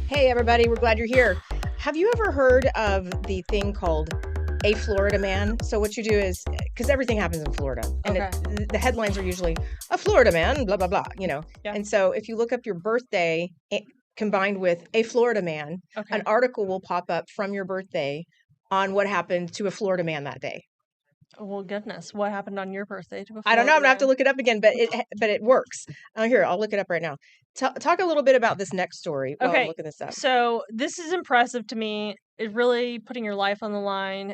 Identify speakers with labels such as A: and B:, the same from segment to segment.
A: Hey, everybody, we're glad you're here. Have you ever heard of the thing called a Florida man? So, what you do is because everything happens in Florida, and
B: Okay.
A: the headlines are usually a Florida man, blah, blah, blah.
B: Yeah.
A: And so, if you look up your birthday combined with a Florida man, an
B: Okay.
A: article will pop up from your birthday on what happened to a Florida man that day.
B: Well, goodness, what happened on your birthday to a
A: I don't know. I'm
B: Florida
A: gonna have to
B: man?
A: look it up again, but it works. Here, I'll look it up right now. Talk a little bit about this next story while I'm
B: Okay,
A: looking this up.
B: so this is impressive to me. It really putting your life on the line.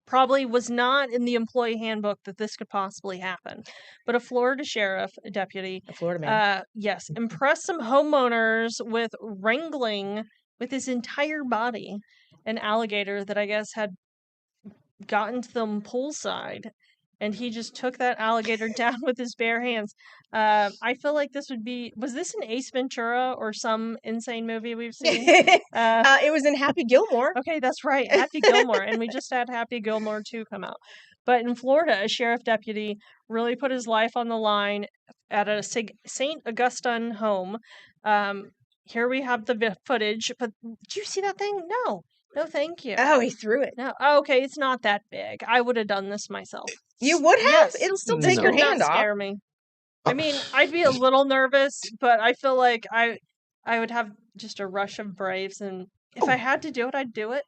B: Probably was not in the employee handbook that this could possibly happen. But a Florida sheriff, a deputy,
A: A Florida man.
B: yes, impressed some homeowners with wrangling with his entire body an alligator that I guess had gotten to them poolside, and he just took that alligator down with his bare hands. I feel like this would be, was this an Ace Ventura or some insane movie we've seen?
A: It was in Happy Gilmore.
B: Okay, that's right, Happy Gilmore, and we just had Happy Gilmore 2 come out. But in Florida, a sheriff deputy really put his life on the line at a St. Augustine home. Here we have the footage, but did you see that thing? No. No, thank you.
A: Oh, he threw it.
B: No. Oh, okay, it's not that big. I would have done this myself.
A: You would have?
B: Yes.
A: It'll still
B: This
A: take your
B: would not
A: hand off.
B: scare me. I mean, I'd be a little nervous, but I feel like I would have just a rush of braves, and if I had to do it, I'd do it.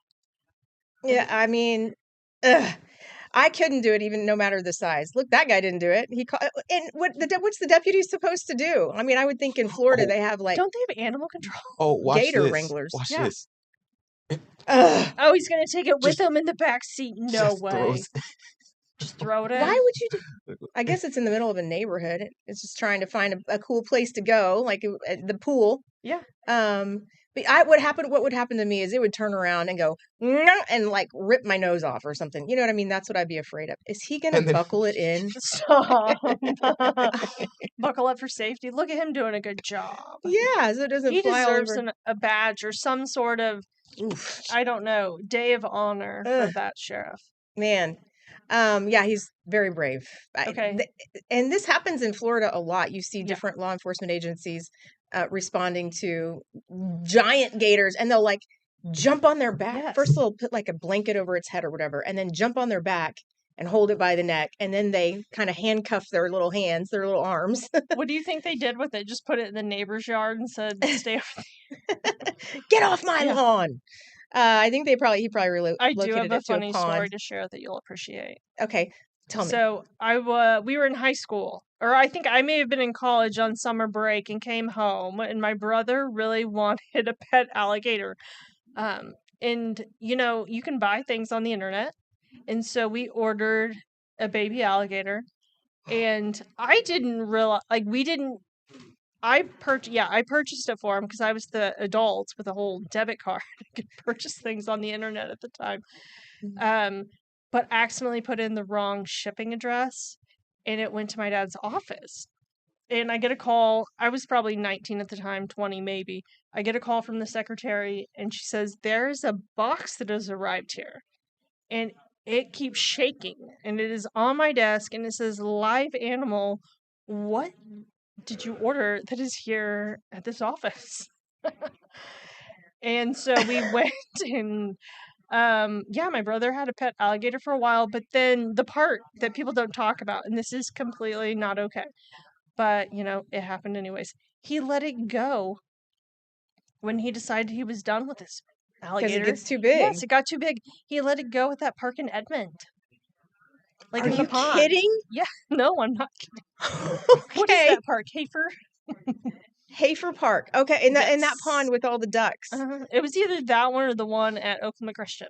A: Yeah, I mean, I couldn't do it even no matter the size. Look, that guy didn't do it. And what's the deputy supposed to do? I mean, I would think in Florida they have like
B: Don't they have animal control?
C: Watch
A: gator
C: this.
A: wranglers.
C: Watch
B: Yeah.
C: this.
B: Oh, he's gonna take it with
C: Just-
B: him in the back seat. No
C: Just
B: way.
C: throws-
B: Just throw it in.
A: Why would you do? I guess it's in the middle of a neighborhood. It's just trying to find a cool place to go, like the pool.
B: Yeah.
A: But what would happen to me is it would turn around and go "Nyah," and like rip my nose off or something. You know what I mean? That's what I'd be afraid of. Is he gonna
C: And then-
A: buckle it in?
B: Stop. Buckle up for safety. Look at him doing a good job.
A: Yeah, so it doesn't
B: He
A: fly all
B: deserves
A: over.
B: a badge or some sort of,
A: Oof,
B: I don't know, day of honor for
A: Ugh.
B: that sheriff.
A: man. Yeah, he's very brave.
B: Okay.
A: And this happens in Florida a lot. You see
B: Yeah.
A: different law enforcement agencies responding to giant gators, and they'll like jump on their back.
B: Yes.
A: First, they'll put like a blanket over its head or whatever, and then jump on their back and hold it by the neck, and then they kind of handcuff their little hands, their little arms.
B: What do you think they did with it? Just put it in the neighbor's yard and said, "Stay over."
A: Get off my
B: Yeah.
A: lawn! I think he probably
B: I do
A: located
B: have a
A: it to
B: funny
A: a pond.
B: story to share that you'll appreciate.
A: Okay, tell me.
B: So we were in high school, or I think I may have been in college on summer break and came home, and my brother really wanted a pet alligator. And you can buy things on the internet, and so we ordered a baby alligator, and I didn't realize, like, we didn't. I purchased it for him because I was the adult with a whole debit card. I could purchase things on the internet at the time. But accidentally put in the wrong shipping address, and it went to my dad's office. And I get a call. I was probably 19 at the time, 20 maybe. I get a call from the secretary, and she says, "There's a box that has arrived here." And it keeps shaking, and it is on my desk, and it says, "Live animal. What did you order that is here at this office?" And so we went and my brother had a pet alligator for a while, but then the part that people don't talk about, and this is completely not okay, but it happened anyways. He let it go when he decided he was done with this
A: Because
B: alligator.
A: it gets too big.
B: Yes, it got too big. He let it go at that park in Edmond. Like
A: Are
B: in the
A: you
B: pond.
A: kidding?
B: Yeah, no, I'm not kidding.
A: Okay.
B: What is that park? Hafer?
A: Hafer Park. Okay, in that
B: Yes.
A: pond with all the ducks.
B: It was either that one or the one at Oklahoma Christian.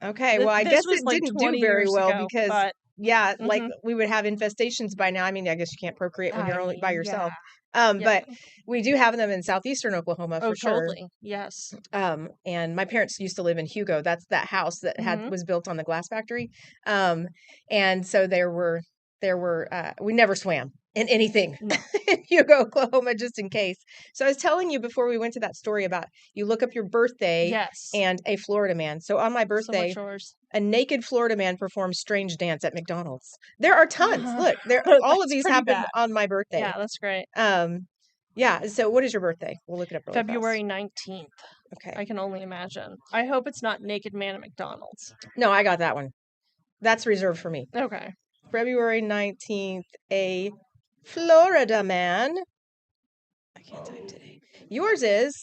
A: Okay, well, I
B: This
A: guess
B: was
A: it
B: like
A: didn't
B: 20
A: do very
B: years
A: well
B: ago,
A: because,
B: but
A: yeah, like
B: Mhm.
A: we would have infestations by now. I mean, I guess you can't procreate when you're
B: I
A: only by
B: mean,
A: yourself.
B: yeah.
A: But we do have them in southeastern Oklahoma
B: Oh,
A: for sure.
B: totally. Yes.
A: And my parents used to live in Hugo. That's that house that
B: Mhm.
A: was built on the glass factory. And so there were we never swam in anything
B: No.
A: in Hugo, Oklahoma, just in case. So I was telling you before we went to that story about you look up your birthday
B: Yes.
A: and a Florida man. So on my
B: So
A: birthday,
B: much yours.
A: a naked Florida man performs strange dance at McDonald's. There are tons. Look, all of
B: That's
A: these
B: pretty
A: happened
B: bad.
A: on my birthday.
B: Yeah, that's great.
A: Yeah. So what is your birthday? We'll look it up really
B: February
A: fast.
B: 19th.
A: Okay.
B: I can only imagine. I hope it's not Naked Man at McDonald's.
A: No, I got that one. That's reserved for me.
B: Okay.
A: February 19th, a Florida man. I can't type today. Yours is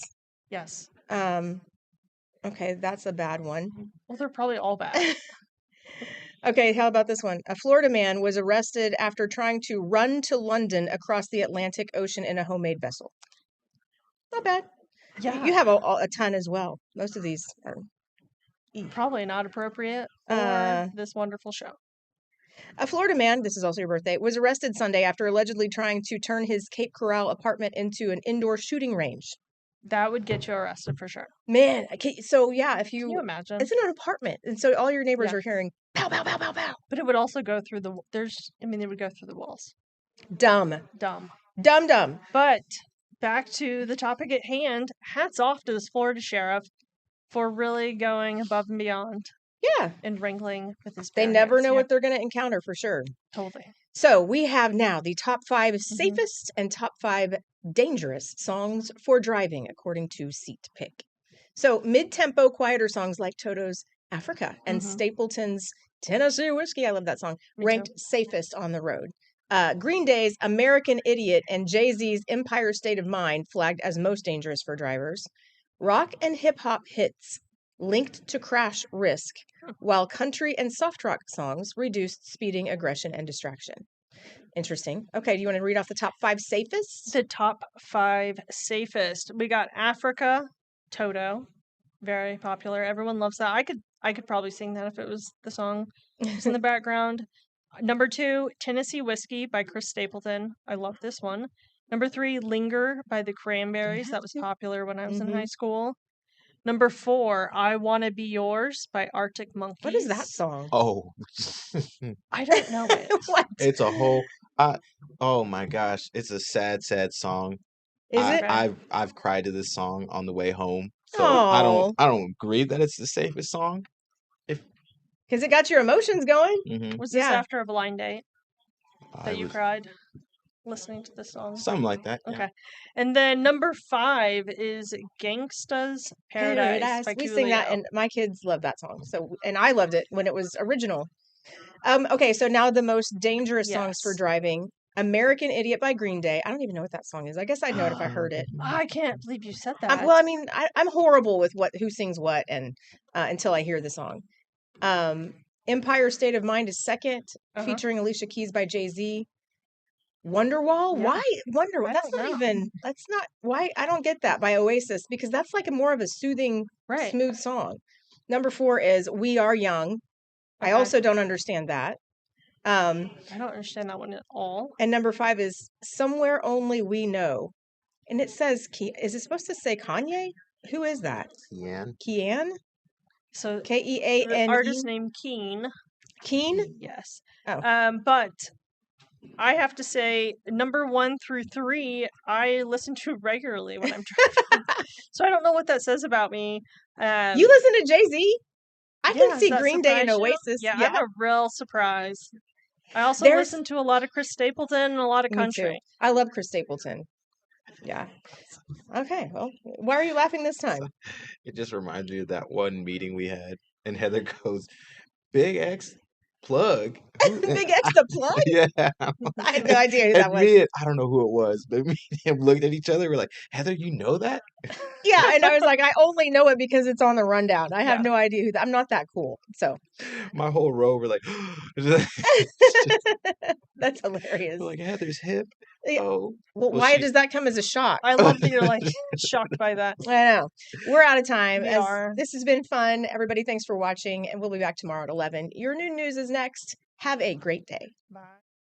B: Yes.
A: okay, that's a bad one.
B: Well, they're probably all bad.
A: Okay, how about this one? A Florida man was arrested after trying to run to London across the Atlantic Ocean in a homemade vessel. Not bad.
B: Yeah.
A: You have a ton as well. Most of these are
B: Probably not appropriate for this wonderful show.
A: A Florida man, this is also your birthday, was arrested Sunday after allegedly trying to turn his Cape Coral apartment into an indoor shooting range.
B: That would get you arrested for sure.
A: Man, so yeah, if
B: Can you imagine?
A: it's in an apartment, and so all your neighbors are hearing pow, pow, pow, pow, pow.
B: But it would also go through the they would go through the walls.
A: Dumb.
B: Dumb. But back to the topic at hand, hats off to this Florida sheriff for really going above and beyond.
A: Yeah.
B: And wrangling with his
A: They never know what they're going to encounter for sure.
B: Totally.
A: So we have now the top 5 safest and top 5 dangerous songs for driving, according to Seat Pick. So mid-tempo, quieter songs like Toto's Africa and Stapleton's Tennessee Whiskey, I love that song, ranked safest on the road. Green Day's American Idiot and Jay-Z's Empire State of Mind flagged as most dangerous for drivers. Rock and hip-hop hits linked to crash risk, while country and soft rock songs reduced speeding, aggression, and distraction. Interesting. Okay, do you want to read off the top 5 safest?
B: The top 5 safest. We got Africa, Toto, very popular. Everyone loves that. I could probably sing that if it was the song was in the background. Number 2, Tennessee Whiskey by Chris Stapleton. I love this one. Number 3, Linger by the Cranberries. That was popular when I was in high school. Number 4, I Wanna Be Yours by Arctic Monkeys.
A: What is that song?
C: Oh.
B: I don't know it.
A: What?
C: It's a whole oh my gosh, it's a sad song.
A: Is it?
C: I've cried to this song on the way home. So
A: Aw.
C: I don't agree that it's the safest song.
A: Because it got your emotions going.
B: Was this
A: Yeah.
B: after a blind date that you cried listening to this song?
C: Something like that. Yeah.
B: Okay. And then number 5 is Gangsta's Paradise by
A: We sing that,
B: Coolio.
A: and my kids love that song. So, and I loved it when it was original. Okay, so now the most dangerous songs for
B: Yes.
A: driving. American Idiot by Green Day. I don't even know what that song is. I guess I'd know it if I heard it.
B: I can't believe you said that.
A: Well, I mean, I'm horrible with who sings what, and until I hear the song. Empire State of Mind is second, featuring Alicia Keys by Jay-Z. Wonderwall?
B: Yeah.
A: Why Wonderwall?
B: I
A: That's
B: don't
A: not
B: know.
A: even. That's not why. I don't get that by Oasis, because that's like more of a soothing,
B: Right.
A: smooth song. Number 4 is We Are Young. I
B: Okay.
A: also don't understand that.
B: I don't understand that one at all.
A: And number 5 is Somewhere Only We Know. And it says, is it supposed to say Kanye? Who is that? Kian?
B: So
A: Keane?
B: the artist named Keen.
A: Keen?
B: Yes.
A: Oh.
B: But I have to say, number 1 through 3, I listen to regularly when I'm driving. So I don't know what that says about me.
A: You listen to Jay-Z? I can
B: does
A: see
B: that
A: Green Day and
B: surprise you?
A: Oasis.
B: Yeah, I'm a real surprise. I also
A: There's-
B: listen to a lot of Chris Stapleton and a lot of
A: Me
B: country.
A: too. I love Chris Stapleton. Yeah. Okay. Well, why are you laughing this time?
C: It just reminds me of that one meeting we had, and Heather goes, Big X plug.
A: Big X the plug?
C: Yeah.
A: I had no idea who that was.
C: Me and, I don't know who it was, but me and him looked at each other. We're like, Heather, you know that?
A: Yeah, and I was like, I only know it because it's on the rundown. I have
B: Yeah.
A: no idea who I'm not that cool. So
C: My whole row, we're like,
A: that's hilarious.
C: we're like, Heather's hip.
A: Yeah.
C: Oh.
A: Well,
C: Well,
A: why
C: she-
A: does that come as a shock?
B: I love that you're like shocked by that.
A: I know. We're out of time.
B: We are.
A: This has been fun. Everybody, thanks for watching, and we'll be back tomorrow at 11. Your new news is next. Have a great day.
B: Bye.